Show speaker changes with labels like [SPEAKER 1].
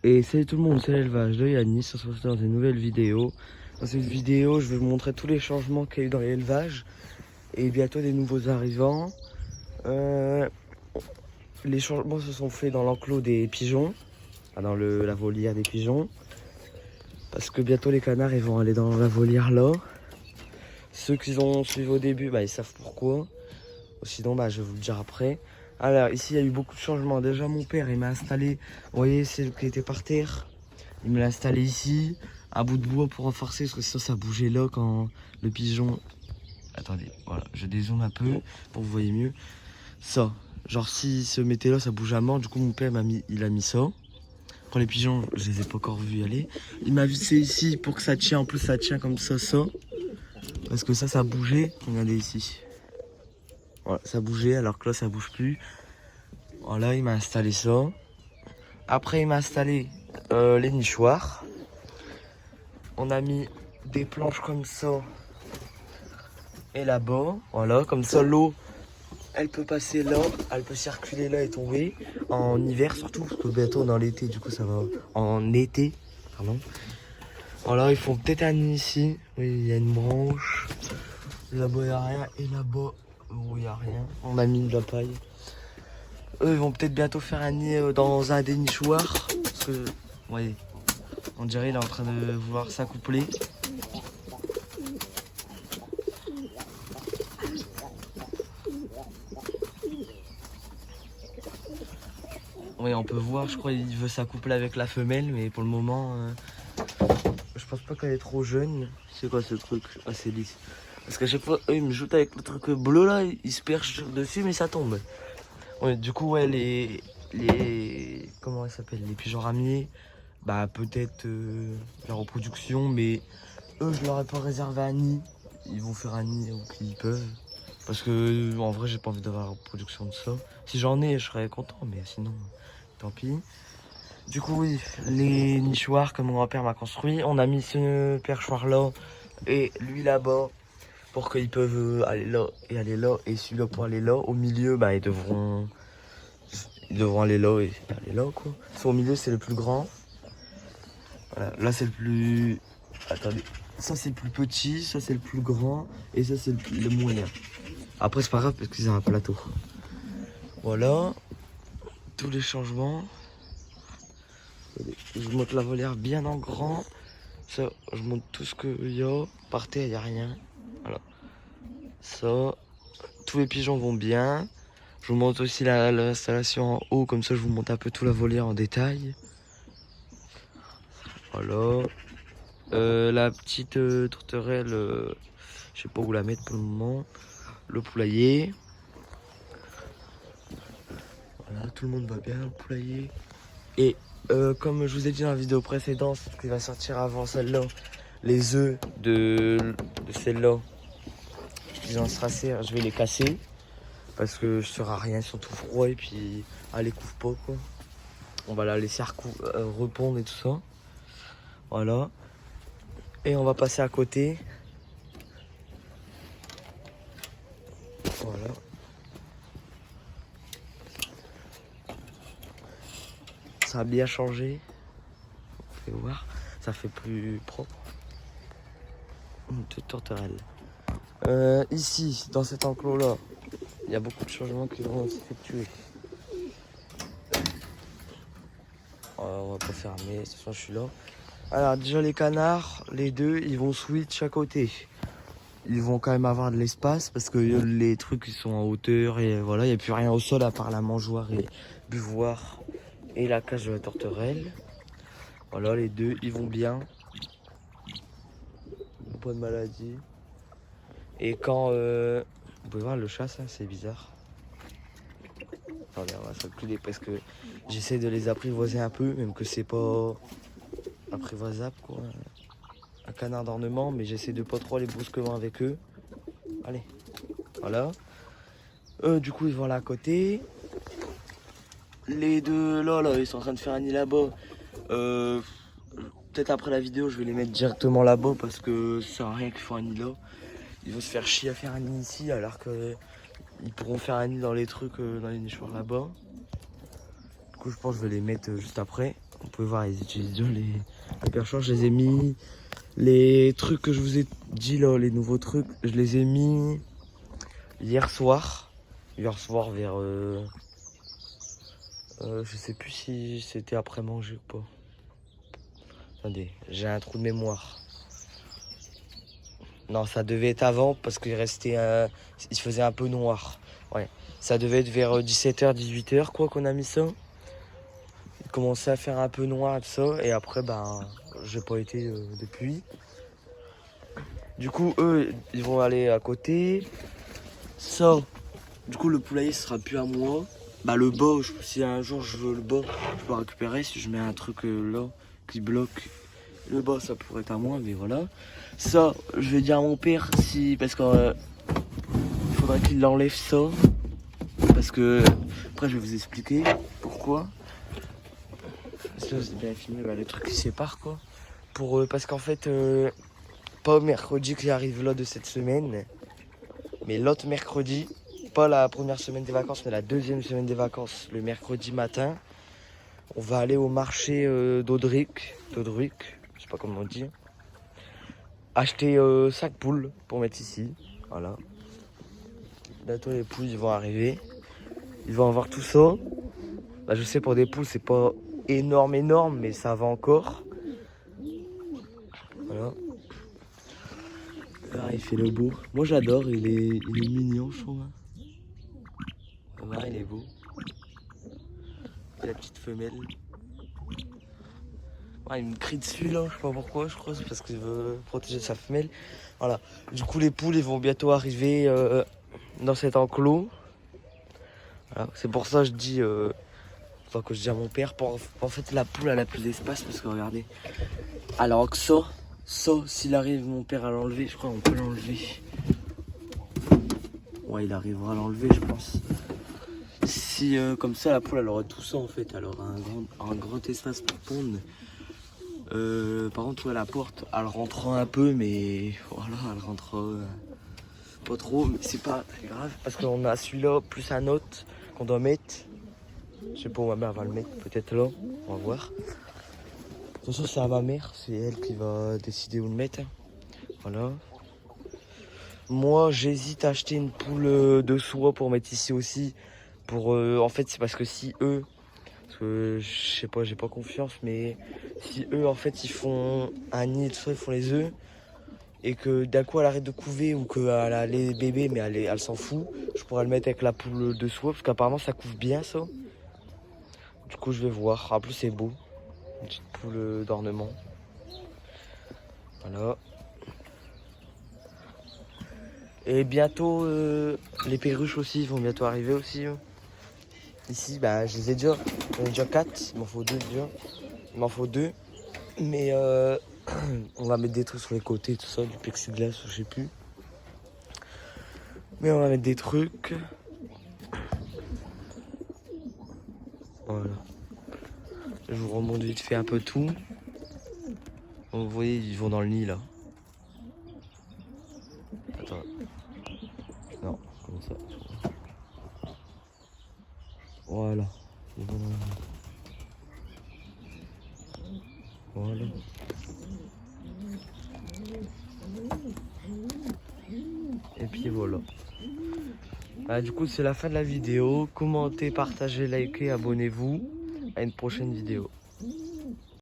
[SPEAKER 1] Et salut tout le monde, c'est l'élevage de Yannis, on se retrouve dans une nouvelle vidéo. Dans cette vidéo, je vais vous montrer tous les changements qu'il y a eu dans l'élevage et bientôt des nouveaux arrivants. Les changements se sont faits dans l'enclos des pigeons, dans la volière des pigeons. Parce que bientôt les canards ils vont aller dans la volière là. Ceux qui ont suivi au début, ils savent pourquoi. Sinon, je vais vous le dire après. Alors ici, il y a eu beaucoup de changements. Déjà, mon père, il m'a installé, vous voyez, celle qui était par terre. Il me l'a installé ici, à bout de bois pour renforcer, parce que sinon ça bougeait là quand le pigeon... Attendez, voilà, je dézoome un peu pour que vous voyez mieux. Ça, genre s'il se mettait là, ça bougeait à mort. Du coup, mon père il a mis ça. Quand les pigeons, je les ai pas encore vus y aller. Il m'a vissé ici pour que ça tient. En plus, ça tient comme ça. Parce que ça bougeait. Regardez ici. Voilà, ça bougeait alors que là, ça bouge plus. Voilà, il m'a installé ça. Après, il m'a installé les nichoirs. On a mis des planches comme ça et là-bas. Voilà, comme ça, l'eau, elle peut passer là, elle peut circuler là et tomber. En hiver surtout, parce que bientôt dans l'été, du coup, ça va. En été, pardon. Voilà, ils font peut-être un nid ici. Oui, il y a une branche. Là-bas, il n'y a rien. Et là-bas, il n'y a rien. On a mis de la paille. Eux, ils vont peut-être bientôt faire un nid dans un des nichoirs. Parce que, vous voyez, on dirait qu'il est en train de vouloir s'accoupler. Oui, on peut voir, je crois qu'il veut s'accoupler avec la femelle, mais pour le moment, je pense pas qu'elle est trop jeune. C'est quoi ce truc? Ah, c'est lisse. Parce qu'à chaque fois, eux, ils me jouent avec le truc bleu là, ils se perchent dessus, mais ça tombe. Ouais, du coup, ouais, comment ça s'appelle? Les pigeons ramiers, peut-être la reproduction, mais eux, je leur ai pas réservé un nid. Ils vont faire un nid où ils peuvent. Parce que, en vrai, j'ai pas envie d'avoir la reproduction de ça. Si j'en ai, je serais content, mais sinon, tant pis. Du coup, oui, les nichoirs que mon grand-père m'a construit, on a mis ce perchoir là et lui là-bas pour qu'ils peuvent aller là et aller là, et celui-là pour aller là. Au milieu, ils devront aller là et aller là, quoi. Au milieu, c'est le plus grand. Voilà, là, c'est le plus... Attendez, ça c'est le plus petit, ça c'est le plus grand et ça c'est le moyen. Après, c'est pas grave parce qu'ils ont un plateau. Voilà, tous les changements. Je monte la volière bien en grand. Ça, je monte tout ce qu'il y a. Par terre, il n'y a rien. Voilà. Ça, tous les pigeons vont bien. Je vous montre aussi l'installation en haut. Comme ça, je vous montre un peu tout la volière en détail. Voilà. La petite tourterelle, je sais pas où la mettre pour le moment. Le poulailler. Voilà, tout le monde va bien, le poulailler. Et comme je vous ai dit dans la vidéo précédente, qui va sortir avant celle-là, les œufs de celle-là, qui vont se raser, je vais les casser. Parce que je serai à rien, ils sont tout froids et puis elle les couvre pas, quoi. On va la laisser repondre et tout ça. Voilà. Et on va passer à côté. Voilà. Ça a bien changé. Vous pouvez voir. Ça fait plus propre. Une toute tourterelle. Ici, dans cet enclos-là, il y a beaucoup de changements qui vont s'effectuer. On va pas fermer, de toute façon je suis là. Alors déjà les canards, les deux, ils vont switch à côté. Ils vont quand même avoir de l'espace parce que les trucs ils sont en hauteur et voilà, il n'y a plus rien au sol à part la mangeoire et buvoire et la cage de la tourterelle. Voilà, les deux, ils vont bien. Pas de maladie. Et quand... vous pouvez voir le chat, ça, c'est bizarre. Attendez, on va s'occuper parce que j'essaie de les apprivoiser un peu, même que c'est pas apprivoisable, quoi. Un canard d'ornement, mais j'essaie de pas trop aller brusquement avec eux. Allez, voilà. Eux, du coup, ils vont là à côté. Les deux là, ils sont en train de faire un nid là-bas. Peut-être après la vidéo, je vais les mettre directement là-bas parce que ça sert à rien qu'ils font un nid là. Ils vont se faire chier à faire un nid ici alors que ils pourront faire un nid dans les trucs, dans les nichoirs là-bas. coup, je pense que je vais les mettre juste après. Vous pouvez voir, ils utilisent bien les perchoirs. Je les ai mis. Les trucs que je vous ai dit là, les nouveaux trucs, je les ai mis hier soir. Hier soir vers... je sais plus si c'était après manger ou pas. Attendez, j'ai un trou de mémoire. Non, ça devait être avant parce qu'il restait... il se faisait un peu noir. Ouais, ça devait être vers 17h, 18h quoi qu'on a mis ça. Il commençait à faire un peu noir et tout ça. Et après, ben, j'ai pas été depuis. Du coup, eux, ils vont aller à côté. Ça, du coup, le poulailler sera plus à moi. Bah, le bas, si un jour je veux le bas, je peux récupérer. Si je mets un truc là qui bloque le bas, ça pourrait être à moi, mais voilà. Ça, je vais dire à mon père si. Parce que il faudrait qu'il l'enlève ça. Parce que. Après, je vais vous expliquer pourquoi. Ça, c'est bien filmé, bah, le truc qui sépare quoi. Parce qu'en fait. Pas mercredi qui arrive là de cette semaine, mais l'autre mercredi, pas la première semaine des vacances, mais la deuxième semaine des vacances, le mercredi matin, on va aller au marché d'Audric, je sais pas comment on dit, acheter 5 poules pour mettre ici, voilà. Bientôt les poules ils vont arriver, ils vont avoir tout ça. Bah, je sais pour des poules c'est pas énorme, mais ça va encore. Voilà. Ah, il fait le beau. Moi j'adore, il est mignon je trouve. Ouais, il est beau. Et la petite femelle. Ouais, il me crie dessus là, je sais pas pourquoi, je crois c'est parce qu'il veut protéger sa femelle. Voilà. Du coup les poules ils vont bientôt arriver dans cet enclos. Voilà. C'est pour ça que je dis enfin, que je dis à mon père, en fait la poule elle a plus d'espace parce que regardez. Alors que ça, s'il arrive mon père à l'enlever, je crois qu'on peut l'enlever. Ouais, il arrivera à l'enlever je pense. Si comme ça la poule elle aurait tout ça en fait, elle aura un grand espace pour pondre. Par contre ouais, la porte elle rentrera un peu mais voilà elle rentrera pas trop, mais c'est pas très grave parce qu'on a celui-là plus un autre qu'on doit mettre. Je sais pas où ma mère va le mettre, peut-être là, on va voir. De toute façon c'est à ma mère, c'est elle qui va décider où le mettre. Voilà. Moi j'hésite à acheter une poule de soie pour mettre ici aussi. En fait c'est parce que si eux, parce que je sais pas, j'ai pas confiance, mais si eux en fait ils font un nid, tout ça, ils font les œufs, et que d'un coup elle arrête de couver ou qu'elle a les bébés mais elle s'en fout, je pourrais le mettre avec la poule de soie parce qu'apparemment ça couve bien ça. Du coup je vais voir, en plus c'est beau, une petite poule d'ornement. Voilà. Et bientôt les perruches aussi vont bientôt arriver aussi. Ici bah je les ai déjà, j'en ai déjà 4, il m'en faut 2 déjà. Il m'en faut 2. Mais on va mettre des trucs sur les côtés, tout ça, du plexiglas, je sais plus. Mais on va mettre des trucs. Voilà. Je vous remonte vite fait un peu tout. Vous voyez, ils vont dans le nid là. Attends. Non, comme ça. Voilà. Ils vont dans le nid. Voilà. Et puis voilà. Du coup c'est la fin de la vidéo. Commentez, partagez, likez, abonnez-vous. À une prochaine vidéo.